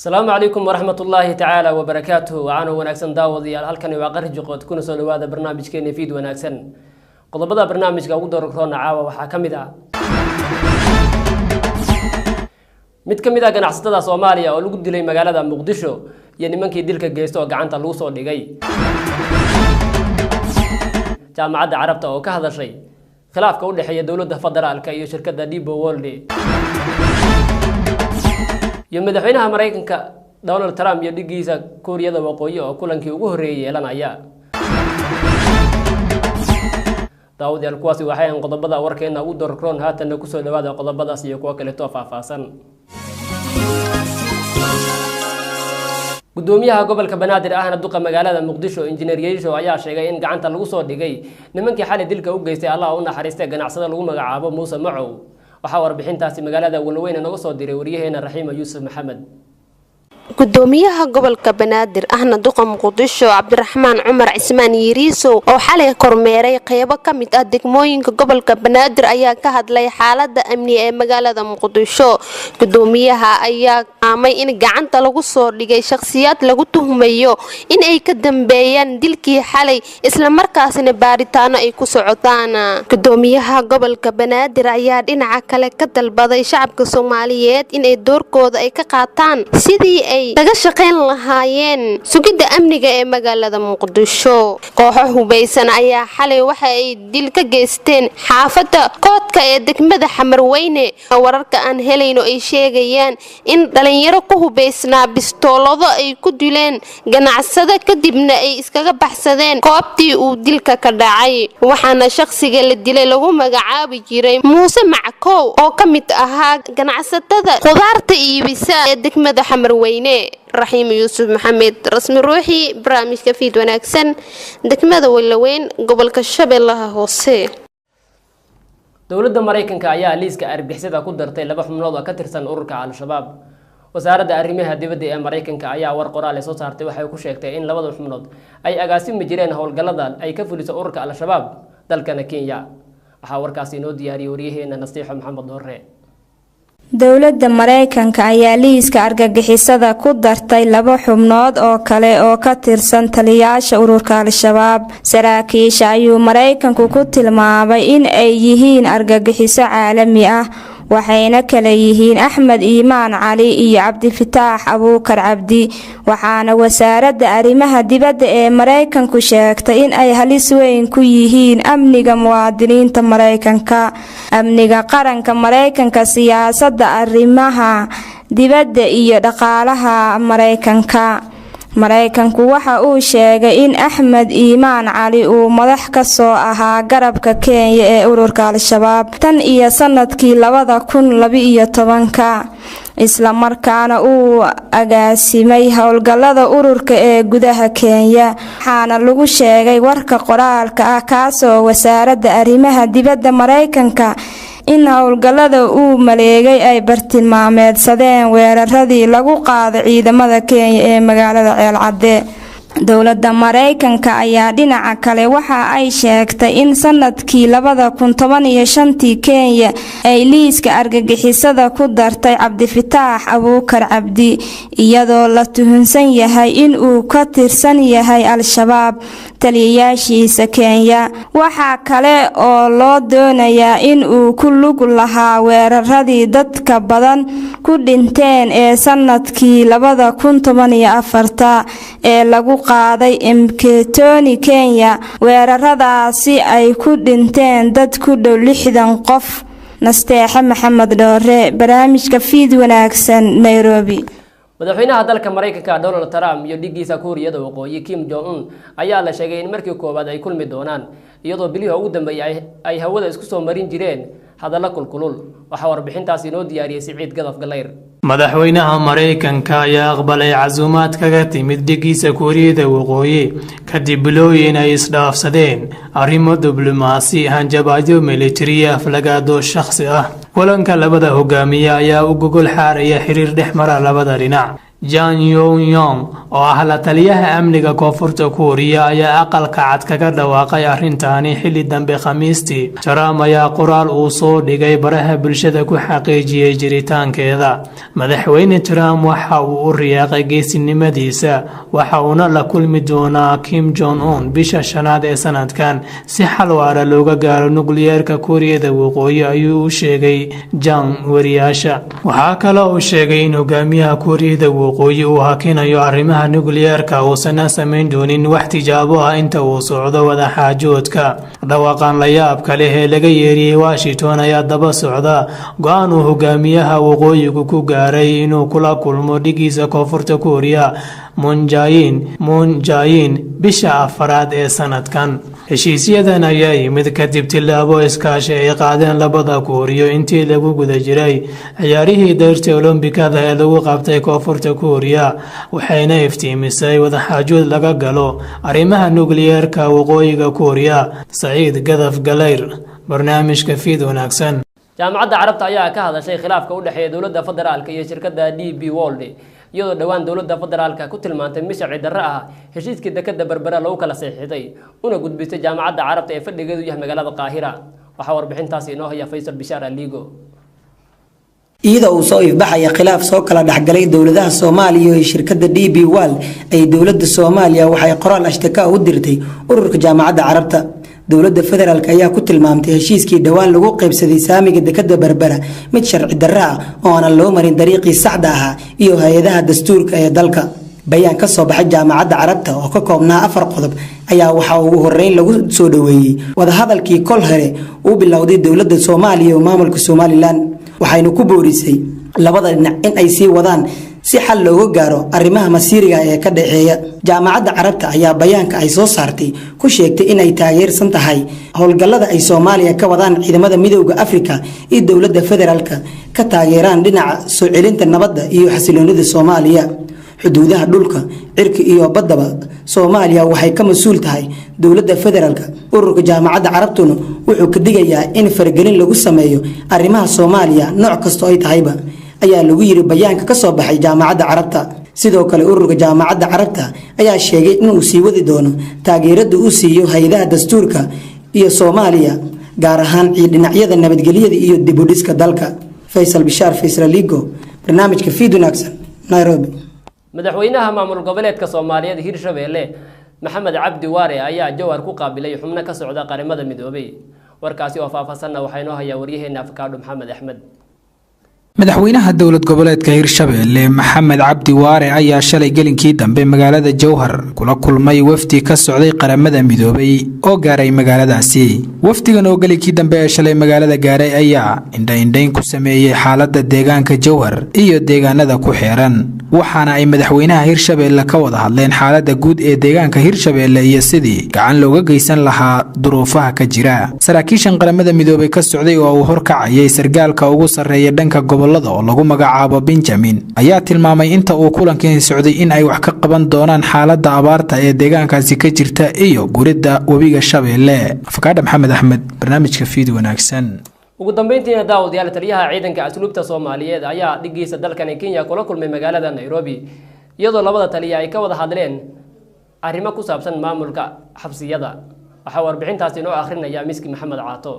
السلام عليكم ورحمة الله تعالى وبركاته وعانو وناكسن داودي halkani waa qarji qod kuna soo dhawaada barnaamijkeena fiid wanaagsan qodobada barnaamijka ugu doorkroona caawa waxa kamid ah mid kamid ah ganacsatada Soomaaliya oo lagu dilay magaalada Muqdisho iyo nimankii dilka geystay oo gacanta lagu soo dhigay jaamacadda Carabta oo ka hadashay khilaafka u dhaxeeya dawladda federaalka iyo shirkadda Dibo World يوم مدحوينها مريكنك دونالد ترامب يدقيسا كوريا وقوية وكلنكي وغهري يلانايا داود الكواسي وحيان قضبضا وركينا ودور كرون هاتا نكسو لوادا قضبضا سيكوا كالتوفا فاسن قدوميها قبل كبنادر اهنا دوقا مقالة مقدشو انجينير ييشو ايا شيغاي ان قعنتا لغو سو ديغاي نمنكي حالي ديلكا وغيستي الله اونا حريستي قناعسادا لغو مقعابو موسى معو وحاور بحنتاسي مقالة ولوين نغو سو ديري وريهينا رحيمة يوسف محمد gudoomiyaha gobolka banaadir ahna duqa muqdisho cabdiraxmaan cumar cismaan yiriiso oo xalay kormeeray qaybo kamid ah degmooyinka gobolka banaadir ayaa ka hadlay xaaladda amni ee magaalada muqdisho gudoomiyaha ayaa aamay in gacanta lagu soo dhigay shakhsiyaad lagu tuhmayo in ay ka dambeeyaan dilkii xalay isla markaasna baaritaano ay ku socotaan gudoomiyaha gobolka banaadir ayaa dhinaca kale ka dalbaday shacabka Soomaaliyeed in ay doorkooda ay ka qaataan sidii ay daga shaqeyn lahaayeen sugidda amniga ee magaalada Muqdisho kooxo hubeysan ayaa xalay waxa ay dil ka geysteen xaafadda koodka ee degmada Xamarweyne wararka aan helayno ay sheegayaan in dhalinyaro ku hubeysnaa bistoolado ay ku dileen ganacsada kadibna ay iskaga baxsadeen koobtii uu dilka ka dhacay waxaana shakhsiga la dilay lagu magacaabi jiray Muuse Mackow oo kamid ahaa ganacsatada khudaarta iibisa ee degmada Xamarweyne رحيم يوسف محمد رسمي روحي برامج كفيد وناكسن دكمة ولوين قبل كشبه الله هوسي دولة مريكنكا ayaa liiska arbixisada ku dartay laba xubnood oo ka tirsan ururka al-shabaab wasaaradda arrimaha dibadda ee Mareykanka ayaa war qoraal soo saartay waxay ku sheegtay in labada xubnood ay agaasimi jireen howlgaladan ay ka fuliso ururka al-shabaab dalkana Kenya waxa warkaasi inoo diyaariyay wariyaheena Nasiixo Maxamed Doorre dawladda Mareykanka ayaa liiska argagixisada ku dartay laba xubnood oo kale oo ka tirsan taliyaasha ururka al-shabaab saraakiisha ayuu Mareykanku ku tilmaamay in ay yihiin argagixiso caalami ah waxayna kala yihiin Axmed Iimaan Cali iyo Cabdifataax Abuukar Cabdi waxaana wasaaradda arrimaha dibadda ee Mareykanku sheegtay in ay halis weyn ku yihiin amniga muwaadiniinta Mareykanka amniga qaranka Mareykanka siyaasadda arrimaha dibadda iyo dhaqaalaha Mareykanku waxa uu sheegay in Axmed Iimaan Cali uu madax ka soo ahaa garabka Kenya ee ururka al-shabaab tan iyo sanadkii 2012 isla markaana uu agaasimay howlgallada ururka ee gudaha Kenya waxaana lagu sheegay warka qoraalka ah kaasoo wasaaradda arrimaha dibadda Mareykanka in howlgallada uu maleegay ay bartilmaameedsadeen weeraradii lagu qaaday ciidamada Kenya ee magaalada Ceelcadde dawladda Mareykanka ayaa dhinaca kale waxa ay sheegtay in sanadkii 2015 Kenya ay liiska argagixisada ku dartay Cabdifataax Abuukar Cabdi iyadoo la tuhunsan yahay in uu ka tirsan yahay al-shabaab taliyaashiisa Kenya waxa kale oo loo doonayaa in uu ku lug lahaa weeraradii dadka badan ku dhinteen ee sanadkii 2014 ee lagu qaaday Mketoni Kenya weeraradaasi ay ku dhinteen dad ku dhow 60 qof Nasiixo Maxamed Doorre barnaamijka fiid wanaagsan Nairobi madaxweynaha dalka Mareykanka Donald Trump iyo dhigiisa Kuuriyada Waqooyi Kim Jong Un ayaa la sheegay in markii koobaad ay kulmi doonaan iyadoo bilihii ugu dambeeyay ay hawada isku soo marin jireen hadalla kulkulul waxa warbixintaasi inoo diyaariyay Siciid Gadaf Galayr madaxweynaha Mareykanka ayaa aqbalay casuumaad kaga timid dhigiisa Kuuriyada Waqooyi kadib bilooyin ay isdhaafsadeen arrimo diblomaasi hanjabaadyo military aflagaado shakhsi ah kulanka labada hogaamiye ayaa u gogol xaaraya xiriir dhexmara labada dhinac Jan Yong oo ah la taliyaha amniga koonfurta Kuuriya ayaa aqalka cad kaga dhawaaqay arrintaani xilli dambe Khamiistii. Trump ayaa qoraal uu soo dhigay baraha bulshada ku xaqiijiyay jiritaankeeda. Madaxweyne Trump waxa uu u riyaaqay geesinimadiisa waxa uuna la kulmi doonaa Kim Jong-un bisha shanaad ee sanadkan si xal waara looga gaaro nukliyeerka Kuuriyada Waqooyi ayuu u sheegay Jan wariyaasha. Waxa kale oo uu sheegay in hogaamiyaha Kuuriyada Waqooyi uu hakinayo arrimaha nukliyeerka uusan samayn doonin wax tijaabo ah inta uu socdo wada xaajoodka. Dhawaaqan la yaabka leh ee laga yeeriyay Washington ayaa daba socda go'aan uu hogaamiyaha Waqooyigu ku gaaray inuu kula kulmo dhigiisa koonfurta Kuuriya Moon Jae-in bisha afraad ee sanadkan. Heshiisyadan ayaa yimid kadib tilaabo iskaashi ay qaadeen labada Kuuriyo intii lagu guda jiray ciyaarihii dayrta Olombikada ee lagu qabtay koonfurta Kuuriya waxayna iftiimisay wada xaajood laga galo arrimaha nukliyeerka Waqooyiga Kuuriya. Saciid Gadaf Galayr, barnaamijka Fiid Wanaagsan. jaamacadda carabta ayaa ka hadashay khilaafka u dhexeeya dowladda federaalka iyo shirkadda DP World iyadoo dhawaan dowladda federaalka ku tilmaantay mid sharci darro ah heshiiskii dekadda Berbera lagu kala saxiixday una gudbisay jaamacadda carabta ee fadhigeedu yahay magaalada Qaahira. Waxaa warbixintaasi inoo haya Faysal Bishaar Aligo. iyadoo uu soo ifbaxaya khilaaf soo kala dhaxgalay dowladaha Soomaaliya iyo shirkadda DP World ay dowladda Soomaaliya waxay qoraal ashtaka u dirtay ururka jaamacadda carabta. dowladda federaalka ayaa ku tilmaamtay heshiiskii dhawaan lagu qaybsaday saamiga dekadda Berbera mid sharci darro ah oo aan loo marin dariiqii saxda ah iyo hay'adaha dastuurka ee dalka. bayaan ka soo baxay jaamacadda carabta oo ka koobnaa 4 qodob ayaa waxa ugu horeyn lagu soo dhaweeyay wada hadalkii kol hore uu bilowday dowladda Soomaaliya iyo maamulka Somaliland waxayna ku boorisay labada dhinac in ay sii wadaan si xal looga gaaro arrimaha masiiriga ee ka dhaxeeya. jaamacadda carabta ayaa bayaanka ay soo saartay ku sheegtay in ay taageersan tahay howlgallada ay Soomaaliya ka wadaan ciidamada midowga Afrika iyo dowladda federaalka ka taageeraan dhinaca soo celinta nabadda iyo xasiloonida Soomaaliya. xuduudaha dhulka cirka iyo baddaba Soomaaliya waxay ka mas'uul tahay dowladda federaalka. ururka jaamacadda carabtuna wuxuu ka digayaa in faragelin lagu sameeyo arrimaha Soomaaliya nooc kasta ay tahayba ayaa lagu yiri bayaanka ka soo baxay jaamacadda carabta. sidoo kale ururka jaamacadda carabta ayaa sheegay in uu sii wadi doono taageerada uu siiyo hay'adaha dastuurka iyo Soomaaliya gaar ahaan dhinacyada nabadgelyada iyo dib u dhiska dalka. Faysal Bishaar Faysal Ligo, barnaamijka Fiid Wanaagsan, Nairobi. madaxweynaha maamul goboleedka Soomaaliyeed Hirshabelle Maxamed Cabdi Waare ayaa jawhar ku qaabilay xubno ka socda qaramada midoobay. warkaasi oo faahfaahsan waxay noo hayaa waryaheena Afkaadho Maxamed Axmed. madaxweynaha dowlad goboleedka Hirshabelle Maxamed Cabdi Waare ayaa shalay gelinkii dambe magaalada Jowhar kula kulmay wafdi ka socday qaramada midoobay oo gaaray magaaladaasi. wafdigan oo gelinkii dambe ee shalay magaalada gaaray ayaa indhayn ku sameeyay xaaladda deegaanka Jowhar iyo deegaanada ku xeeran waxaana ay madaxweynaha Hirshabelle ka wada hadleen xaaladda guud ee deegaanka Hirshabelle iyo sidii gacan looga geysan lahaa duruufaha ka jira. saraakiishan qaramada midoobay ka socday oo uu horkacayay sargaalka ugu sareeya dhanka oo lagu magacaabo Benjamin ayaa tilmaamay inta uu kulankiisa socday in ay wax ka qaban doonaan xaaladda abaarta ee deegaankaasi ka jirta iyo guridda webiga Shabeelle. Afkaadho Maxamed Axmed, barnaamijka Fiid Wanaagsan. ugu dambeyntiina daawadayaal taliyaha ciidanka asluubta Soomaaliyeed ayaa dhigiisa dalkan Kenya kula kulmay magaalada Nairobi iyadoo labada taliya ay ka wada hadleen arrimo ku saabsan maamulka xabsiyada. waxaa warbixintaasi inoo akhrinaya Miski Maxamed Caato.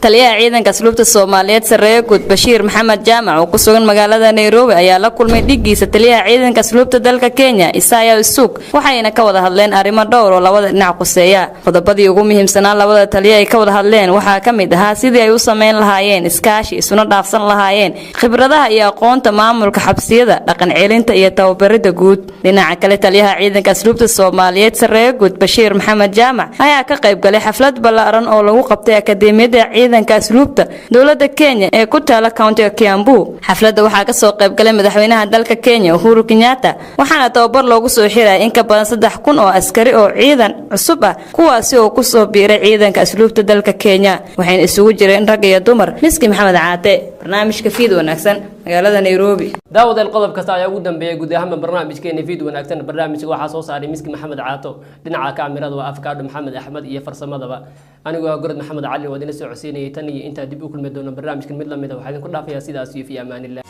taliyaha ciidanka asluubta Soomaaliyeed Sareeyo Guud Bashiir Maxamed Jaamac oo ku sugan magaalada Nairobi ayaa la kulmay dhigiisa taliyaha ciidanka asluubta dalka Kenya Isaya Isuuk waxayna ka wada hadleen arrimo dhowr oo labada dhinac quseeya. qodobadii ugu muhiimsanaa labada taliya ay ka wada hadleen waxaa ka mid ahaa sidii ay u sameyn lahaayeen iskaashi isuna dhaafsan lahaayeen khibradaha iyo aqoonta maamulka xabsiyada dhaqan celinta iyo tababarida guud. dhinaca kale taliyaha ciidanka asluubta Soomaaliyeed Sareeyo Guud Bashiir Maxamed Jaamac ayaa ka qayb galay xaflad ballaaran oo lagu qabtay akademiyada ciidanka asluubta dowladda Kenya ee ku taala county-ga Kiambu. xafladda waxaa ka soo qayb galay madaxweynaha dalka Kenya Uhuru Kenyatta waxaana tababar loogu soo xiray in ka badan 3,000 oo askari oo ciidan cusub ah kuwaasi oo ku soo biiray ciidanka asluubta dalka Kenya waxayna isugu jireen rag iyo dumar. Miski Maxamed Caate, barnaamijka Fiid Wanaagsan, magaalada Nairobi. daawadayaal qodob kasta ayaa ugu dambeeyay guud ahaan barnaamijkeena Fiid Wanaagsan. barnaamijka waxaa soo saaray Miski Maxamed Caato, dhinaca kaamirada waa Afkaadho Maxamed Axmed iyo farsamadaba anigoo Gorod Maxamed Cali wadina soo codsiinayay tan iyo inta dib u kulmi doono barnaamijkan mid lamid ah waxaan ku dhaafayaa sidaas iyo fi amaanillah.